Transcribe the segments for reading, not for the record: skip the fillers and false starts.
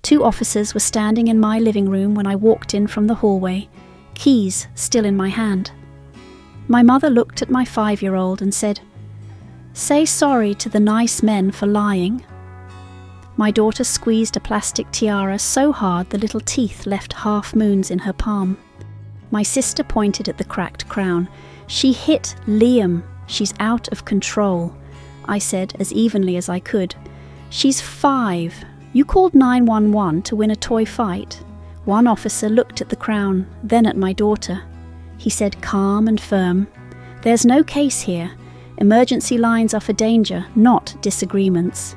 2 officers were standing in my living room when I walked in from the hallway, keys still in my hand. My mother looked at my 5-year-old and said, "Say sorry to the nice men for lying." My daughter squeezed a plastic tiara so hard the little teeth left half moons in her palm. My sister pointed at the cracked crown. "She hit Liam. She's out of control," I said as evenly as I could. "She's 5. You called 911 to win a toy fight." One officer looked at the crown, then at my daughter. He said, calm and firm, "There's no case here. Emergency lines are for danger, not disagreements."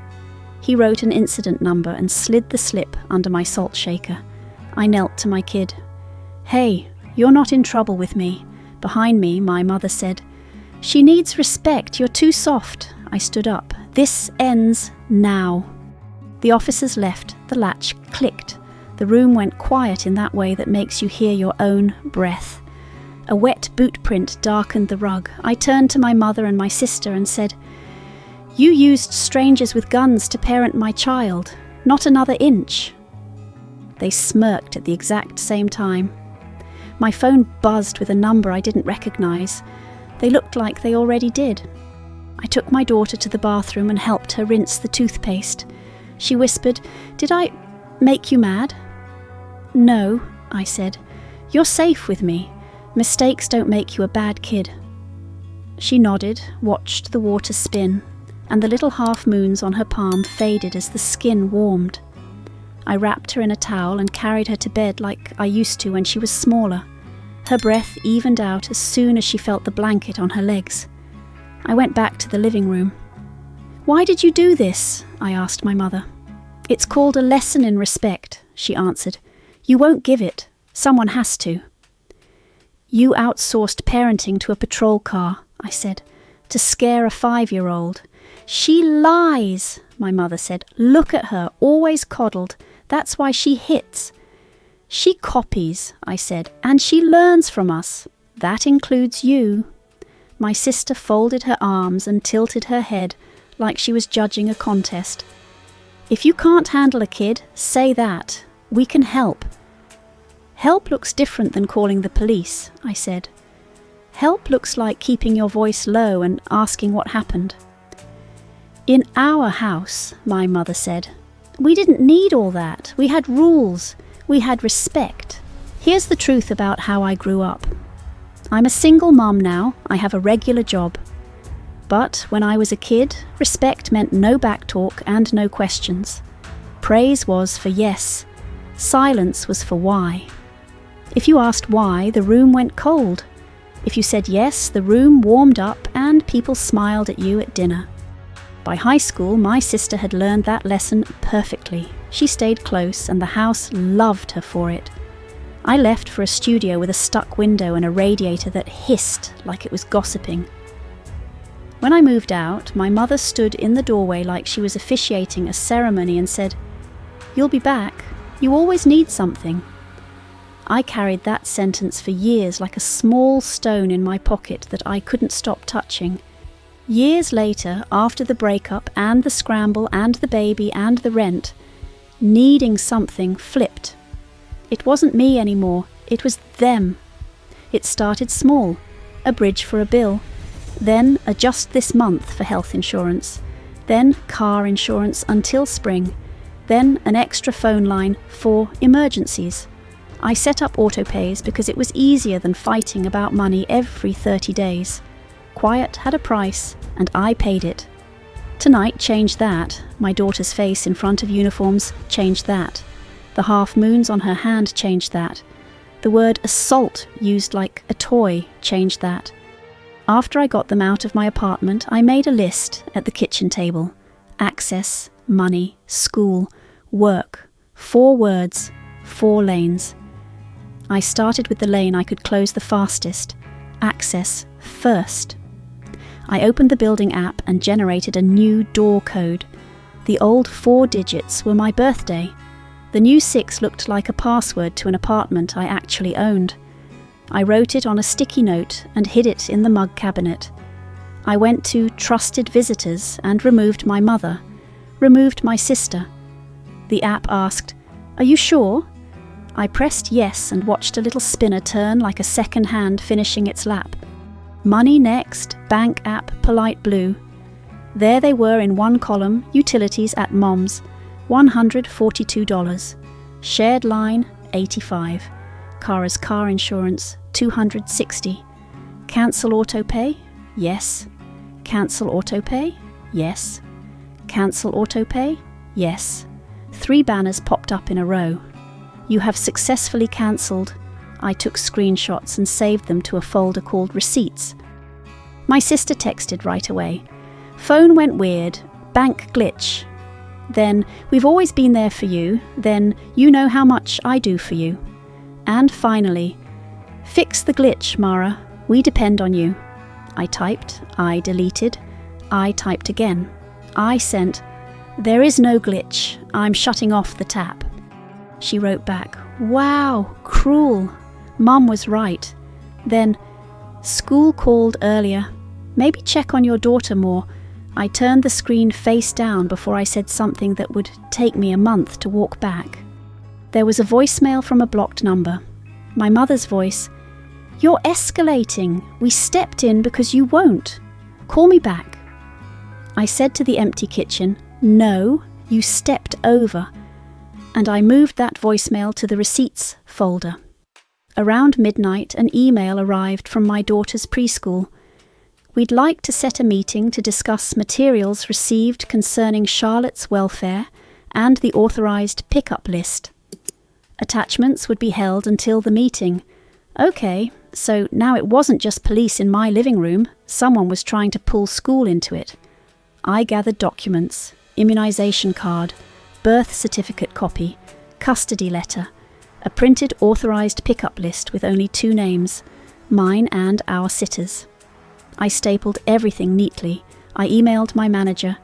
He wrote an incident number and slid the slip under my salt shaker. I knelt to my kid. "Hey, you're not in trouble with me." Behind me, my mother said, "She needs respect. You're too soft." I stood up. "This ends now." The officers left. The latch clicked. The room went quiet in that way that makes you hear your own breath. A wet boot print darkened the rug. I turned to my mother and my sister and said, "You used strangers with guns to parent my child. Not another inch." They smirked at the exact same time. My phone buzzed with a number I didn't recognize. They looked like they already did. I took my daughter to the bathroom and helped her rinse the toothpaste. She whispered, "Did I make you mad?" "No," I said. "You're safe with me. Mistakes don't make you a bad kid." She nodded, watched the water spin, and the little half moons on her palm faded as the skin warmed. I wrapped her in a towel and carried her to bed like I used to when she was smaller. Her breath evened out as soon as she felt the blanket on her legs. I went back to the living room. "Why did you do this?" I asked my mother. "It's called a lesson in respect," she answered. "You won't give it. Someone has to." "You outsourced parenting to a patrol car," I said, "to scare a 5-year-old. "She lies," my mother said. "Look at her, always coddled. That's why she hits." "She copies," I said, "and she learns from us. That includes you." My sister folded her arms and tilted her head like she was judging a contest. "If you can't handle a kid, say that. We can help." "Help looks different than calling the police," I said. "Help looks like keeping your voice low and asking what happened." "In our house," my mother said, "we didn't need all that. We had rules. We had respect. Here's the truth about how I grew up. I'm a single mom now. I have a regular job. But when I was a kid, respect meant no backtalk and no questions. Praise was for yes. Silence was for why. If you asked why, the room went cold. If you said yes, the room warmed up and people smiled at you at dinner. By high school, my sister had learned that lesson perfectly. She stayed close and the house loved her for it. I left for a studio with a stuck window and a radiator that hissed like it was gossiping. When I moved out, my mother stood in the doorway like she was officiating a ceremony and said, "You'll be back. You always need something." I carried that sentence for years like a small stone in my pocket that I couldn't stop touching. Years later, after the breakup and the scramble and the baby and the rent, needing something flipped. It wasn't me anymore, it was them. It started small, a bridge for a bill, then a just this month for health insurance, then car insurance until spring, then an extra phone line for emergencies. I set up autopays because it was easier than fighting about money every 30 days. Quiet had a price, and I paid it. Tonight changed that. My daughter's face in front of uniforms changed that. The half moons on her hand changed that. The word assault used like a toy changed that. After I got them out of my apartment, I made a list at the kitchen table. Access, money, school, work. 4 words, 4 lanes. I started with the lane I could close the fastest. Access first. I opened the building app and generated a new door code. The old 4 digits were my birthday. The new 6 looked like a password to an apartment I actually owned. I wrote it on a sticky note and hid it in the mug cabinet. I went to trusted visitors and removed my mother, removed my sister. The app asked, Are you sure? I pressed yes and watched a little spinner turn like a second hand finishing its lap. Money next, bank app, polite blue. There they were in one column, utilities at Mom's, $142. Shared line, $85. Kara's car insurance, $260. Cancel auto pay? Yes. Cancel auto pay? Yes. Cancel auto pay? Yes. 3 banners popped up in a row. You have successfully cancelled. I took screenshots and saved them to a folder called Receipts. My sister texted right away. Phone went weird. Bank glitch. Then, we've always been there for you. Then, you know how much I do for you. And finally, fix the glitch, Mara. We depend on you. I typed. I deleted. I typed again. I sent, there is no glitch. I'm shutting off the tap. She wrote back, wow, cruel. Mum was right. Then, school called earlier. Maybe check on your daughter more. I turned the screen face down before I said something that would take me a month to walk back. There was a voicemail from a blocked number. My mother's voice, you're escalating. We stepped in because you won't. Call me back. I said to the empty kitchen, no, you stepped over. And I moved that voicemail to the receipts folder. Around midnight, an email arrived from my daughter's preschool. We'd like to set a meeting to discuss materials received concerning Charlotte's welfare and the authorised pickup list. Attachments would be held until the meeting. Okay, so now it wasn't just police in my living room. Someone was trying to pull school into it. I gathered documents, immunisation card, birth certificate copy, custody letter, a printed authorised pickup list with only 2 names, mine and our sitters. I stapled everything neatly. I emailed my manager.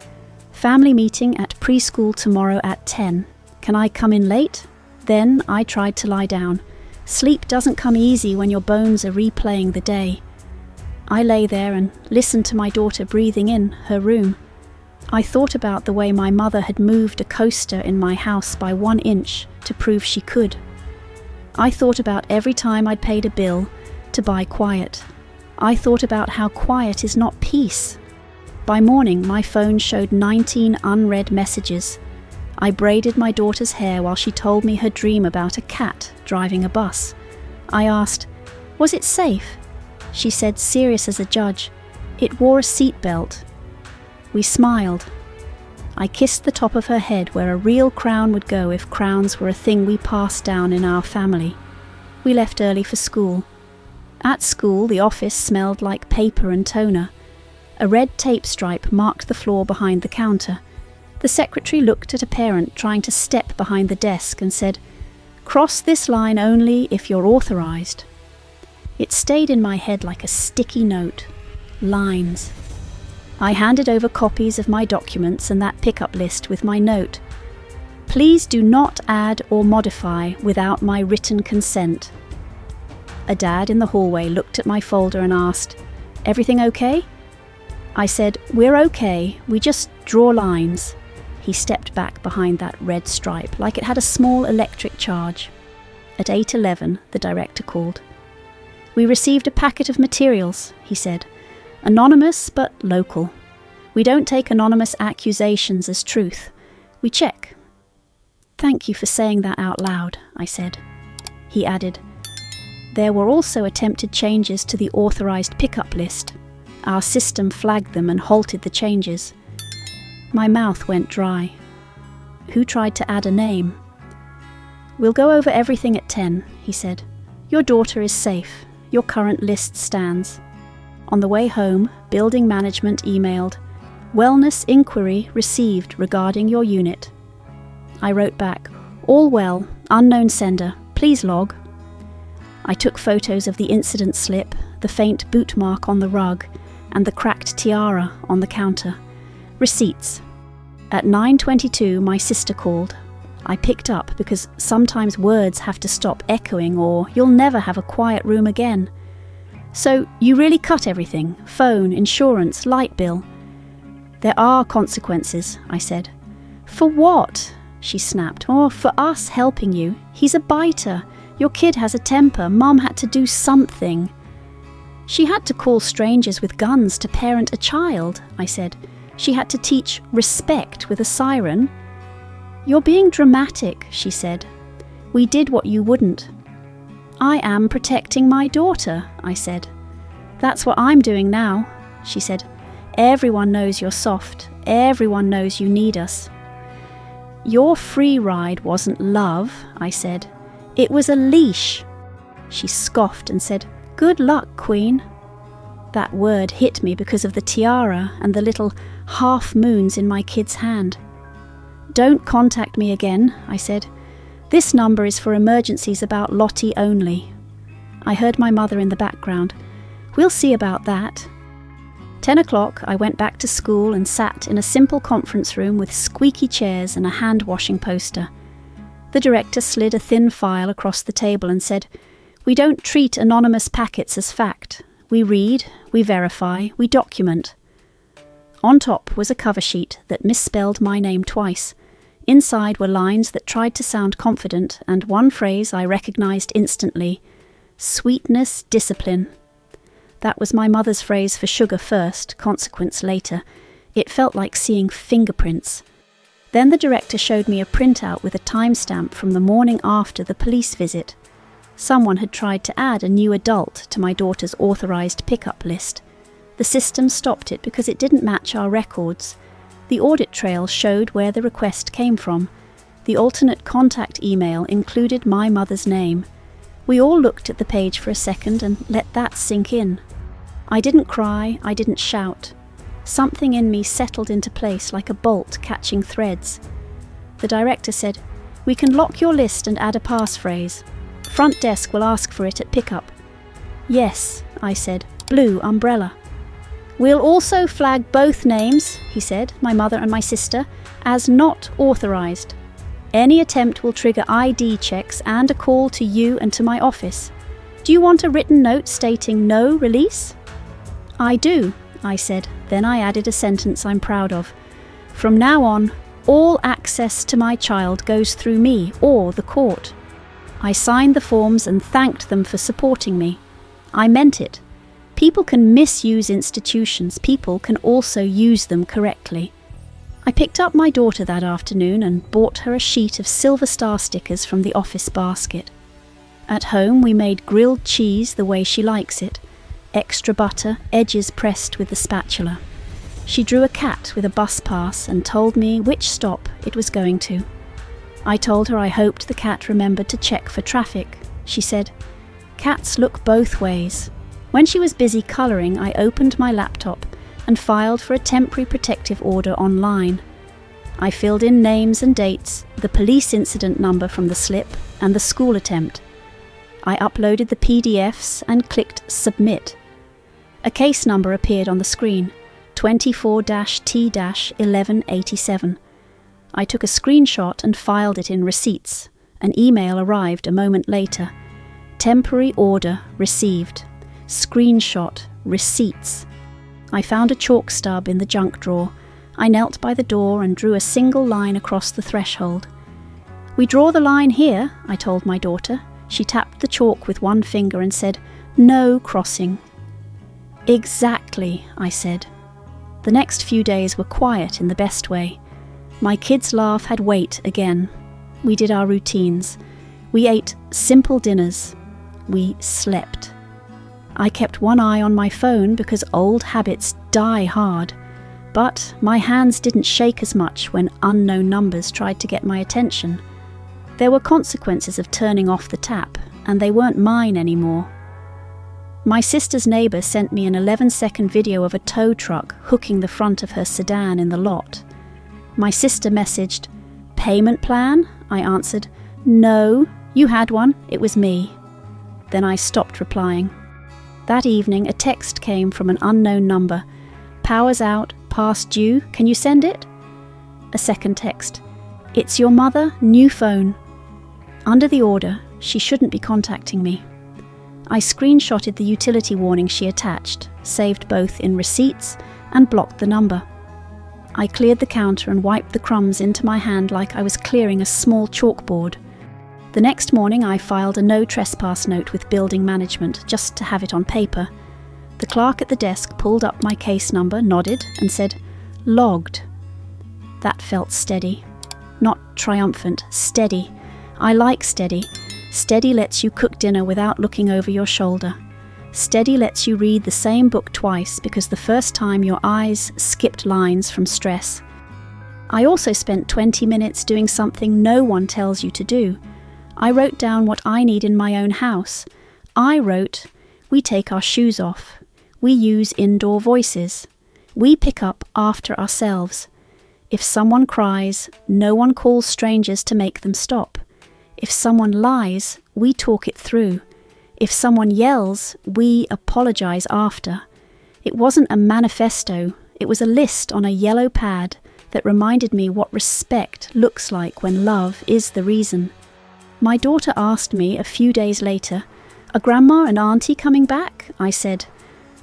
Family meeting at preschool tomorrow at 10. Can I come in late? Then I tried to lie down. Sleep doesn't come easy when your bones are replaying the day. I lay there and listened to my daughter breathing in her room. I thought about the way my mother had moved a coaster in my house by 1 inch to prove she could. I thought about every time I'd paid a bill to buy quiet. I thought about how quiet is not peace. By morning, my phone showed 19 unread messages. I braided my daughter's hair while she told me her dream about a cat driving a bus. I asked, was it safe? She said, serious as a judge, it wore a seatbelt. We smiled. I kissed the top of her head where a real crown would go if crowns were a thing we passed down in our family. We left early for school. At school, the office smelled like paper and toner. A red tape stripe marked the floor behind the counter. The secretary looked at a parent trying to step behind the desk and said, cross this line only if you're authorised. It stayed in my head like a sticky note. Lines. I handed over copies of my documents and that pickup list with my note. Please do not add or modify without my written consent. A dad in the hallway looked at my folder and asked, everything okay? I said, we're okay, we just draw lines. He stepped back behind that red stripe like it had a small electric charge. At 8:11, the director called. We received a packet of materials, he said. Anonymous but local. We don't take anonymous accusations as truth. We check. Thank you for saying that out loud, I said. He added, there were also attempted changes to the authorised pickup list. Our system flagged them and halted the changes. My mouth went dry. Who tried to add a name? We'll go over everything at 10, he said. Your daughter is safe. Your current list stands. On the way home, building management emailed, wellness inquiry received regarding your unit. I wrote back, all well, unknown sender, please log. I took photos of the incident slip, the faint boot mark on the rug, and the cracked tiara on the counter. Receipts. At 9:22, my sister called. I picked up because sometimes words have to stop echoing or you'll never have a quiet room again. So, you really cut everything? Phone, insurance, light bill? There are consequences, I said. For what? she snapped. "Oh, for us helping you. He's a biter. Your kid has a temper. Mum had to do something." "She had to call strangers with guns to parent a child," I said. "She had to teach respect with a siren." "You're being dramatic," she said. "We did what you wouldn't." "I am protecting my daughter," I said. "That's what I'm doing now," she said. "Everyone knows you're soft. Everyone knows you need us." "Your free ride wasn't love," I said. "It was a leash." She scoffed and said, "Good luck, Queen." That word hit me because of the tiara and the little half moons in my kid's hand. "Don't contact me again," I said. "This number is for emergencies about Lottie only." I heard my mother in the background. "We'll see about that." 10 o'clock, I went back to school and sat in a simple conference room with squeaky chairs and a hand-washing poster. The director slid a thin file across the table and said, "We don't treat anonymous packets as fact. We read, we verify, we document." On top was a cover sheet that misspelled my name twice. Inside were lines that tried to sound confident, and one phrase I recognized instantly: "Sweetness, discipline." That was my mother's phrase for sugar first, consequence later. It felt like seeing fingerprints. Then the director showed me a printout with a timestamp from the morning after the police visit. Someone had tried to add a new adult to my daughter's authorized pickup list. The system stopped it because it didn't match our records. The audit trail showed where the request came from. The alternate contact email included my mother's name. We all looked at the page for a second and let that sink in. I didn't cry, I didn't shout. Something in me settled into place like a bolt catching threads. The director said, "We can lock your list and add a passphrase. Front desk will ask for it at pickup." "Yes," I said, "blue umbrella." "We'll also flag both names," he said, "my mother and my sister, as not authorized. Any attempt will trigger ID checks and a call to you and to my office. Do you want a written note stating no release?" "I do," I said. Then I added a sentence I'm proud of. "From now on, all access to my child goes through me or the court." I signed the forms and thanked them for supporting me. I meant it. People can misuse institutions. People can also use them correctly. I picked up my daughter that afternoon and bought her a sheet of Silver Star stickers from the office basket. At home we made grilled cheese the way she likes it. Extra butter, edges pressed with the spatula. She drew a cat with a bus pass and told me which stop it was going to. I told her I hoped the cat remembered to check for traffic. She said, "Cats look both ways." When she was busy colouring, I opened my laptop and filed for a temporary protective order online. I filled in names and dates, the police incident number from the slip, and the school attempt. I uploaded the PDFs and clicked Submit. A case number appeared on the screen, 24-T-1187. I took a screenshot and filed it in Receipts. An email arrived a moment later. Temporary order received. Screenshot Receipts. I found a chalk stub in the junk drawer. I knelt by the door and drew a single line across the threshold. "We draw the line here," I told my daughter. She tapped the chalk with one finger and said, "No crossing." "Exactly," I said. The next few days were quiet in the best way. My kids' laugh had weight again. We did our routines. We ate simple dinners. We slept. I kept one eye on my phone because old habits die hard. But my hands didn't shake as much when unknown numbers tried to get my attention. There were consequences of turning off the tap, and they weren't mine anymore. My sister's neighbour sent me an 11-second video of a tow truck hooking the front of her sedan in the lot. My sister messaged, "Payment plan?" I answered, "No, you had one, it was me." Then I stopped replying. That evening a text came from an unknown number. "Power's out, past due, can you send it?" A second text. "It's your mother, new phone." Under the order, she shouldn't be contacting me. I screenshotted the utility warning she attached, saved both in Receipts, and blocked the number. I cleared the counter and wiped the crumbs into my hand like I was clearing a small chalkboard. The next morning I filed a no trespass note with building management just to have it on paper. The clerk at the desk pulled up my case number, nodded and said, "Logged." That felt steady. Not triumphant, steady. I like steady. Steady lets you cook dinner without looking over your shoulder. Steady lets you read the same book twice because the first time your eyes skipped lines from stress. I also spent 20 minutes doing something no one tells you to do. I wrote down what I need in my own house. I wrote, we take our shoes off. We use indoor voices. We pick up after ourselves. If someone cries, no one calls strangers to make them stop. If someone lies, we talk it through. If someone yells, we apologize after. It wasn't a manifesto, it was a list on a yellow pad that reminded me what respect looks like when love is the reason. My daughter asked me a few days later, "Are Grandma and Auntie coming back?" I said,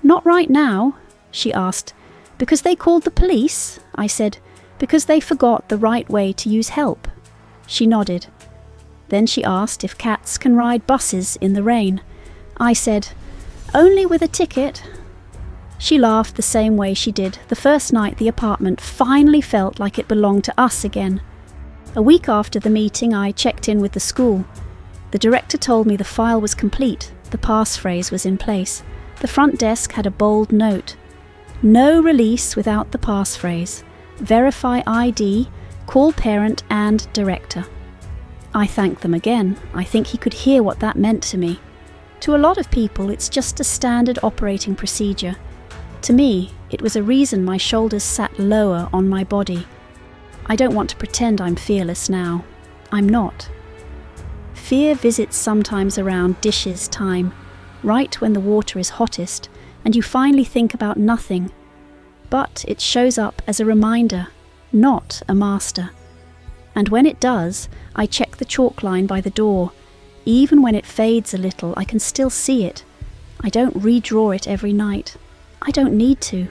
"Not right now." She asked, "Because they called the police?" I said, "Because they forgot the right way to use help." She nodded. Then she asked if cats can ride buses in the rain. I said, "Only with a ticket." She laughed the same way she did the first night the apartment finally felt like it belonged to us again. A week after the meeting, I checked in with the school. The director told me the file was complete, the passphrase was in place. The front desk had a bold note. No release without the passphrase. Verify ID, call parent and director. I thanked them again. I think he could hear what that meant to me. To a lot of people, it's just a standard operating procedure. To me, it was a reason my shoulders sat lower on my body. I don't want to pretend I'm fearless now. I'm not. Fear visits sometimes around dishes time, right when the water is hottest, and you finally think about nothing. But it shows up as a reminder, not a master. And when it does, I check the chalk line by the door. Even when it fades a little, I can still see it. I don't redraw it every night. I don't need to.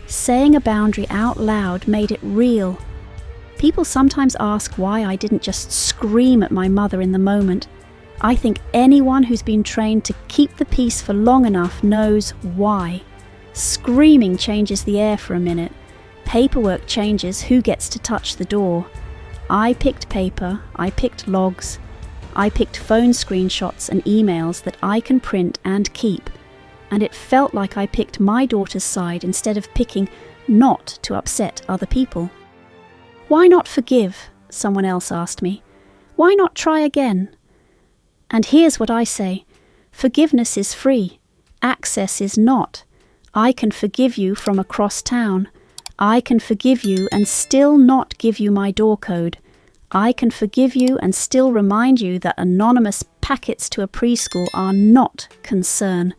Saying a boundary out loud made it real. People sometimes ask why I didn't just scream at my mother in the moment. I think anyone who's been trained to keep the peace for long enough knows why. Screaming changes the air for a minute. Paperwork changes who gets to touch the door. I picked paper, I picked logs, I picked phone screenshots and emails that I can print and keep, and it felt like I picked my daughter's side instead of picking not to upset other people. "Why not forgive?" someone else asked me. "Why not try again?" And here's what I say. Forgiveness is free. Access is not. I can forgive you from across town. I can forgive you and still not give you my door code. I can forgive you and still remind you that anonymous packets to a preschool are not concern.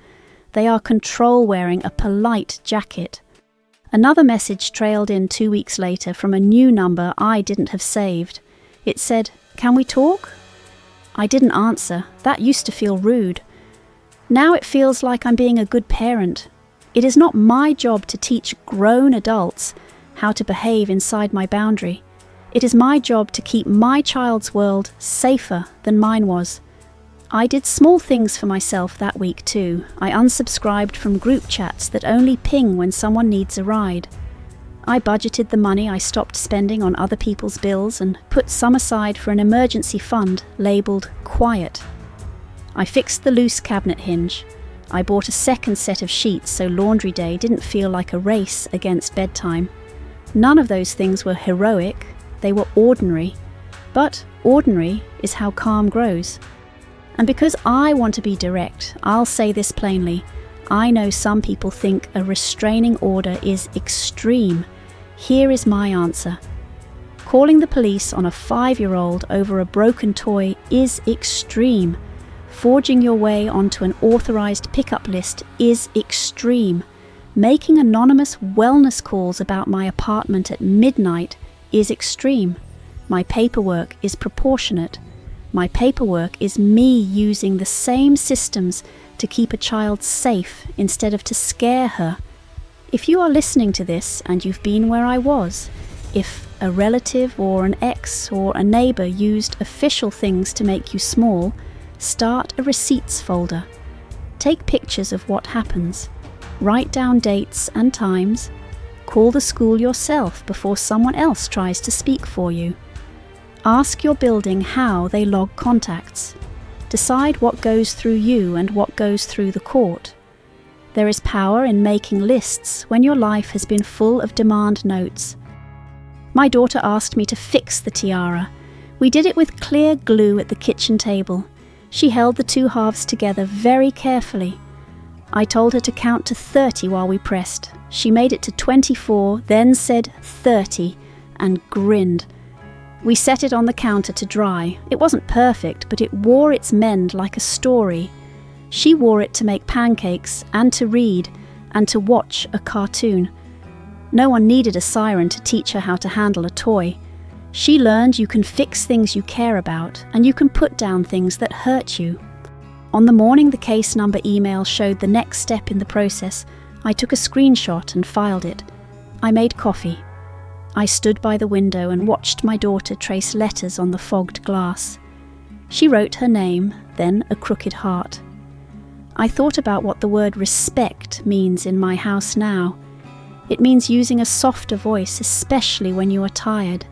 They are control wearing a polite jacket. Another message trailed in 2 weeks later from a new number I didn't have saved. It said, "Can we talk?" I didn't answer. That used to feel rude. Now it feels like I'm being a good parent. It is not my job to teach grown adults how to behave inside my boundary. It is my job to keep my child's world safer than mine was. I did small things for myself that week too. I unsubscribed from group chats that only ping when someone needs a ride. I budgeted the money I stopped spending on other people's bills and put some aside for an emergency fund labelled Quiet. I fixed the loose cabinet hinge. I bought a second set of sheets so laundry day didn't feel like a race against bedtime. None of those things were heroic, they were ordinary. But ordinary is how calm grows. And because I want to be direct, I'll say this plainly. I know some people think a restraining order is extreme. Here is my answer. Calling the police on a 5-year-old over a broken toy is extreme. Forging your way onto an authorized pickup list is extreme. Making anonymous wellness calls about my apartment at midnight is extreme. My paperwork is proportionate. My paperwork is me using the same systems to keep a child safe instead of to scare her. If you are listening to this and you've been where I was, if a relative or an ex or a neighbour used official things to make you small, start a receipts folder. Take pictures of what happens. Write down dates and times. Call the school yourself before someone else tries to speak for you. Ask your building how they log contacts. Decide what goes through you and what goes through the court. There is power in making lists when your life has been full of demand notes. My daughter asked me to fix the tiara. We did it with clear glue at the kitchen table. She held the two halves together very carefully. I told her to count to 30 while we pressed. She made it to 24, then said 30, and grinned. We set it on the counter to dry. It wasn't perfect, but it wore its mend like a story. She wore it to make pancakes, and to read, and to watch a cartoon. No one needed a siren to teach her how to handle a toy. She learned you can fix things you care about, and you can put down things that hurt you. On the morning the case number email showed the next step in the process, I took a screenshot and filed it. I made coffee. I stood by the window and watched my daughter trace letters on the fogged glass. She wrote her name, then a crooked heart. I thought about what the word respect means in my house now. It means using a softer voice, especially when you are tired.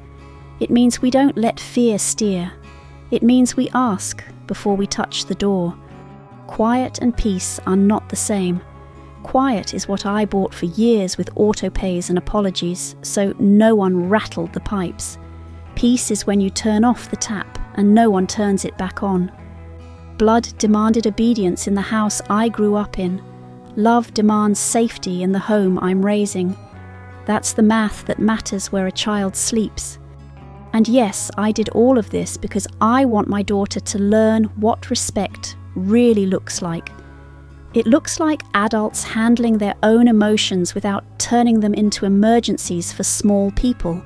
It means we don't let fear steer. It means we ask before we touch the door. Quiet and peace are not the same. Quiet is what I bought for years with autopays and apologies, so no one rattled the pipes. Peace is when you turn off the tap and no one turns it back on. Blood demanded obedience in the house I grew up in. Love demands safety in the home I'm raising. That's the math that matters where a child sleeps. And yes, I did all of this because I want my daughter to learn what respect really looks like. It looks like adults handling their own emotions without turning them into emergencies for small people.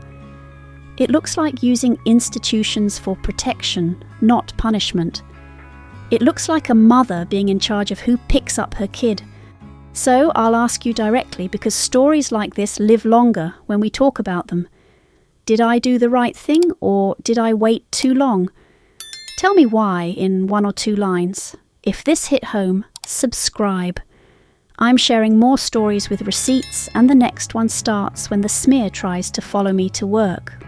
It looks like using institutions for protection, not punishment. It looks like a mother being in charge of who picks up her kid. So I'll ask you directly, because stories like this live longer when we talk about them. Did I do the right thing, or did I wait too long? Tell me why in 1 or 2 lines. If this hit home, subscribe. I'm sharing more stories with receipts, and the next one starts when the smear tries to follow me to work.